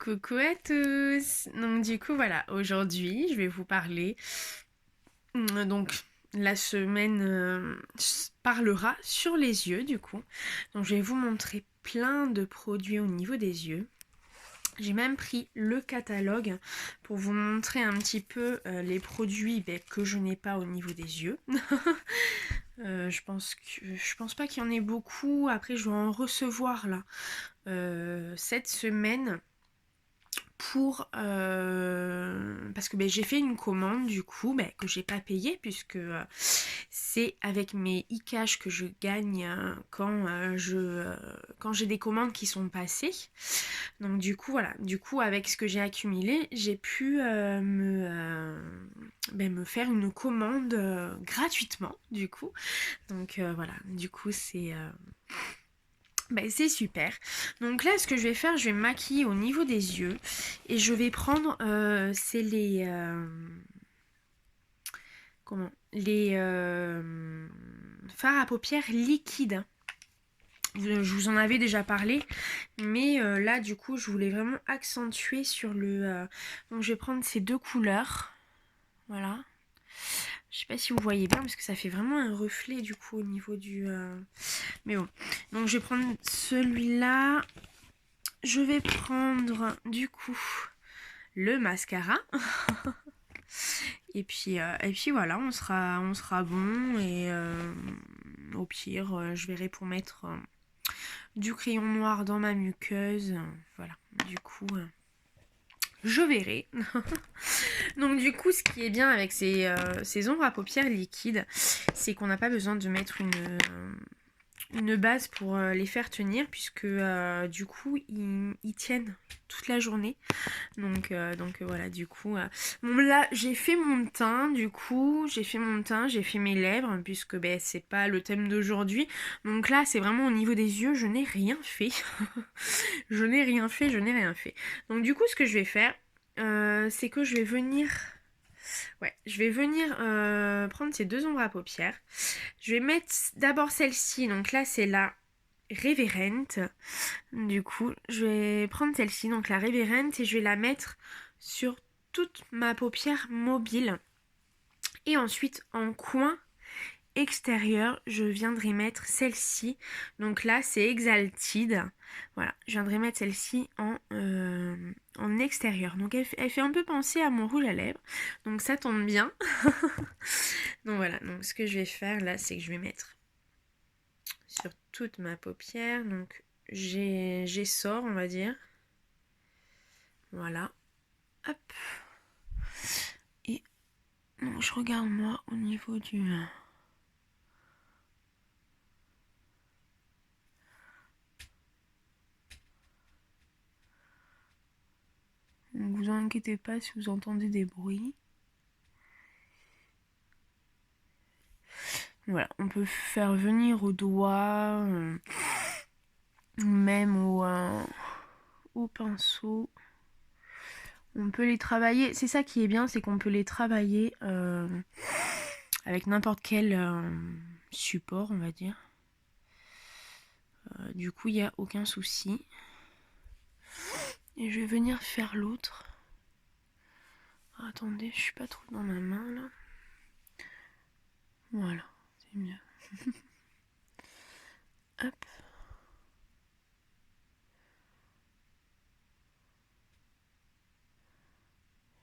Coucou à tous. Donc du coup voilà, aujourd'hui je vais vous parler. Donc la semaine parlera sur les yeux du coup. Donc je vais vous montrer plein de produits au niveau des yeux. J'ai même pris le catalogue pour vous montrer un petit peu les produits que je n'ai pas au niveau des yeux. Je pense pas qu'il y en ait beaucoup. Après je vais en recevoir là cette semaine pour parce que j'ai fait une commande du coup que j'ai pas payé puisque c'est avec mes e-cash que je gagne quand j'ai des commandes qui sont passées. Donc du coup voilà, du coup avec ce que j'ai accumulé, j'ai pu me faire une commande gratuitement du coup. Donc voilà, du coup c'est super. Donc là, ce que je vais faire, je vais me maquiller au niveau des yeux. Et je vais prendre, c'est les... comment Les fards à paupières liquides. Je vous en avais déjà parlé. Mais là, du coup, je voulais vraiment accentuer sur le... Donc je vais prendre ces deux couleurs. Voilà. Je sais pas si vous voyez bien parce que ça fait vraiment un reflet du coup au niveau du... Mais bon. Donc je vais prendre celui-là. Je vais prendre du coup le mascara. Et puis voilà, on sera bon. Et au pire, je verrai pour mettre du crayon noir dans ma muqueuse. Voilà, du coup, je verrai. Donc du coup, ce qui est bien avec ces ombres à paupières liquides, c'est qu'on n'a pas besoin de mettre une base pour les faire tenir puisque du coup ils tiennent toute la journée. Donc voilà, du coup bon, là j'ai fait mon teint, du coup j'ai fait mes lèvres puisque c'est pas le thème d'aujourd'hui. Donc là c'est vraiment au niveau des yeux, je n'ai rien fait. Je n'ai rien fait, je n'ai rien fait. Donc du coup ce que je vais faire, c'est que je vais venir prendre ces deux ombres à paupières. Je vais mettre d'abord celle-ci. Donc là, c'est la Reverent. Du coup, je vais prendre celle-ci, donc la Reverent, et je vais la mettre sur toute ma paupière mobile. Et ensuite, en coin extérieur, je viendrai mettre celle-ci. Donc là, c'est Exalted. Voilà, je viendrai mettre celle-ci en extérieur. Donc elle fait un peu penser à mon rouge à lèvres. Donc ça tombe bien. Donc voilà, donc ce que je vais faire là, c'est que je vais mettre sur toute ma paupière. Donc j'essore, on va dire. Voilà. Hop. Et donc, je regarde moi au niveau du... Ne vous inquiétez pas si vous entendez des bruits. Voilà, on peut faire venir au doigt, même au pinceau. On peut les travailler. C'est ça qui est bien, c'est qu'on peut les travailler avec n'importe quel support, on va dire. Du coup, il n'y a aucun souci. Et je vais venir faire l'autre. Oh, attendez, je suis pas trop dans ma main là. Voilà, c'est mieux. Hop.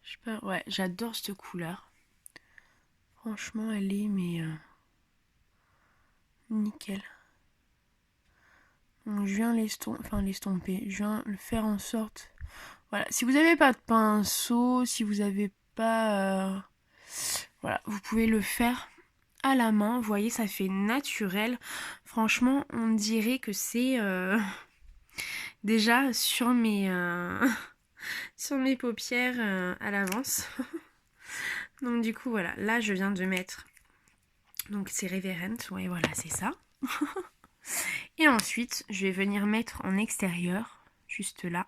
Je sais pas, ouais, j'adore cette couleur. Franchement, elle est mais nickel. Donc je viens l'estomper. Je viens le faire en sorte. Voilà, si vous n'avez pas de pinceau, si vous n'avez pas, voilà, vous pouvez le faire à la main. Vous voyez, ça fait naturel. Franchement, on dirait que c'est déjà sur mes sur mes paupières à l'avance. Donc du coup voilà, là je viens de mettre donc c'est Reverent, ouais voilà c'est ça. Et ensuite je vais venir mettre en extérieur, juste là,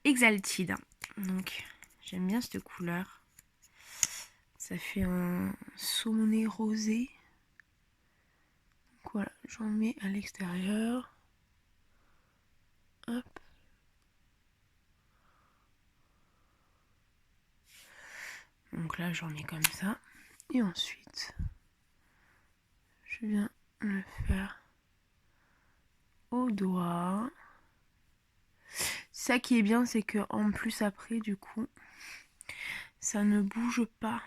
Exalted. Donc j'aime bien cette couleur. Ça fait un saumon rosé. Donc voilà, j'en mets à l'extérieur. Hop. Donc là, j'en mets comme ça. Et ensuite, je viens le faire au doigt. Ça qui est bien, c'est que en plus après, du coup, ça ne bouge pas.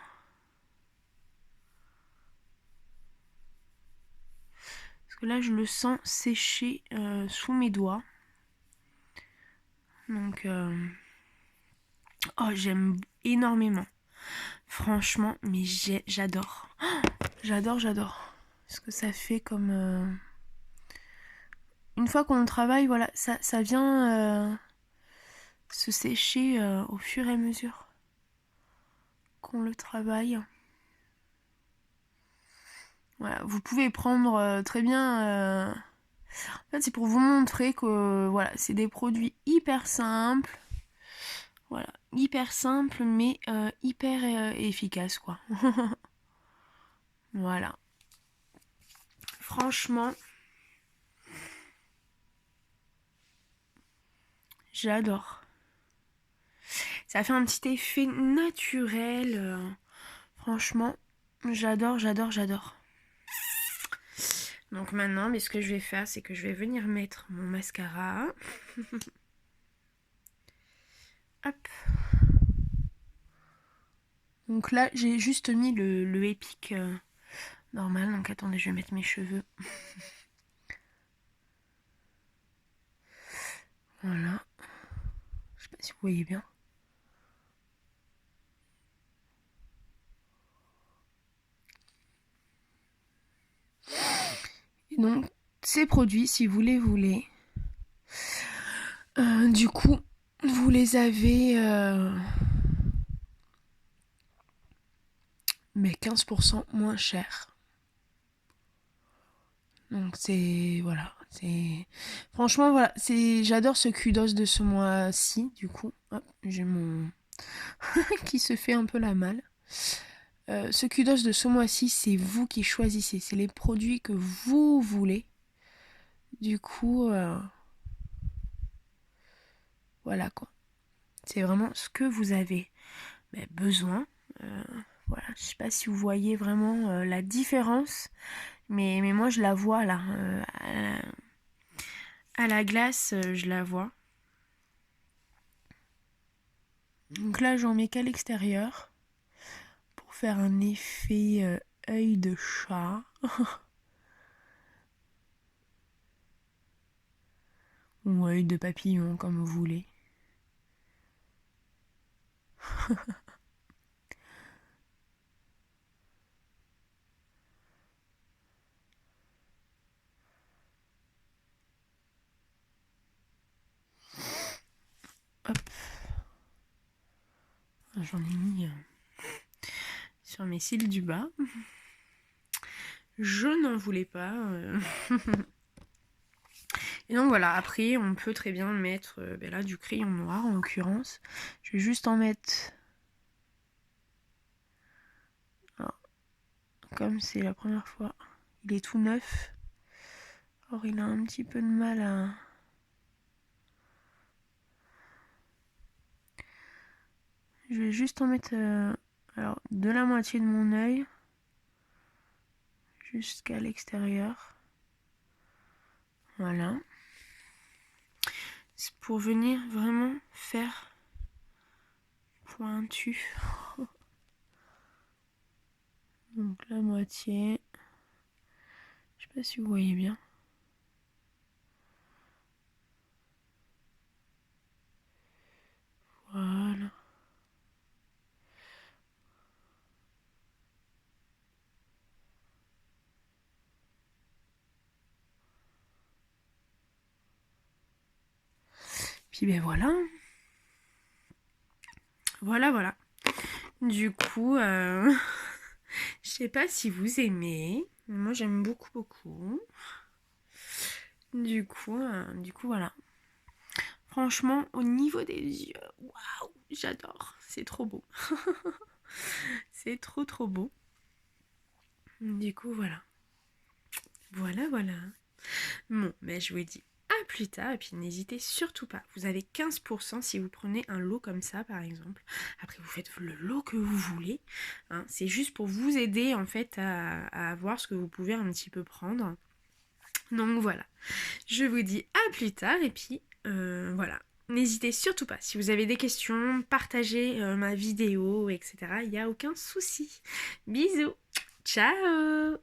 Parce que là, je le sens sécher sous mes doigts. Donc, oh, j'aime énormément. Franchement, mais j'adore. Oh, j'adore. Ce que ça fait comme... Une fois qu'on travaille, voilà, ça vient se sécher au fur et à mesure qu'on le travaille. Voilà, vous pouvez prendre très bien... En fait, c'est pour vous montrer que voilà, c'est des produits hyper simples. Voilà, hyper simples mais hyper efficaces quoi. Voilà. Franchement, j'adore. Ça fait un petit effet naturel. Franchement, j'adore. Donc maintenant, mais ce que je vais faire, c'est que je vais venir mettre mon mascara. Hop. Donc là, j'ai juste mis le Epic normal. Donc attendez, je vais mettre mes cheveux. Voilà. Je sais pas si vous voyez bien. Et donc, ces produits, si vous les voulez, du coup, vous les avez mais 15% moins cher. Donc c'est voilà, c'est franchement voilà, j'adore ce kudos de ce mois-ci du coup. Hop, j'ai mon qui se fait un peu la malle. Ce kudos de ce mois-ci, c'est vous qui choisissez, c'est les produits que vous voulez. Du coup voilà quoi. C'est vraiment ce que vous avez besoin. Voilà, je sais pas si vous voyez vraiment la différence, mais moi je la vois là. À la glace, je la vois. Donc là, j'en mets qu'à l'extérieur pour faire un effet œil de chat. Ou œil de papillon, comme vous voulez. Hop. J'en ai mis sur mes cils du bas. Je n'en voulais pas. Et donc voilà, après on peut très bien mettre là du crayon noir en l'occurrence. Je vais juste en mettre... Alors, comme c'est la première fois, il est tout neuf. Or il a un petit peu de mal à... Je vais juste en mettre alors, de la moitié de mon œil jusqu'à l'extérieur. Voilà. C'est pour venir vraiment faire pointu. Donc la moitié. Je sais pas si vous voyez bien. Voilà. Puis ben voilà. Voilà. Du coup, je sais pas si vous aimez. Moi j'aime beaucoup. Du coup, voilà. Franchement, au niveau des yeux, waouh, j'adore. C'est trop beau. C'est trop beau. Du coup, voilà. Voilà. Bon, je vous dis à plus tard, et puis n'hésitez surtout pas. Vous avez 15% si vous prenez un lot comme ça, par exemple. Après, vous faites le lot que vous voulez. Hein. C'est juste pour vous aider, en fait, à voir ce que vous pouvez un petit peu prendre. Donc voilà, je vous dis à plus tard, et puis voilà. N'hésitez surtout pas, si vous avez des questions, partagez ma vidéo, etc. Il n'y a aucun souci. Bisous, ciao.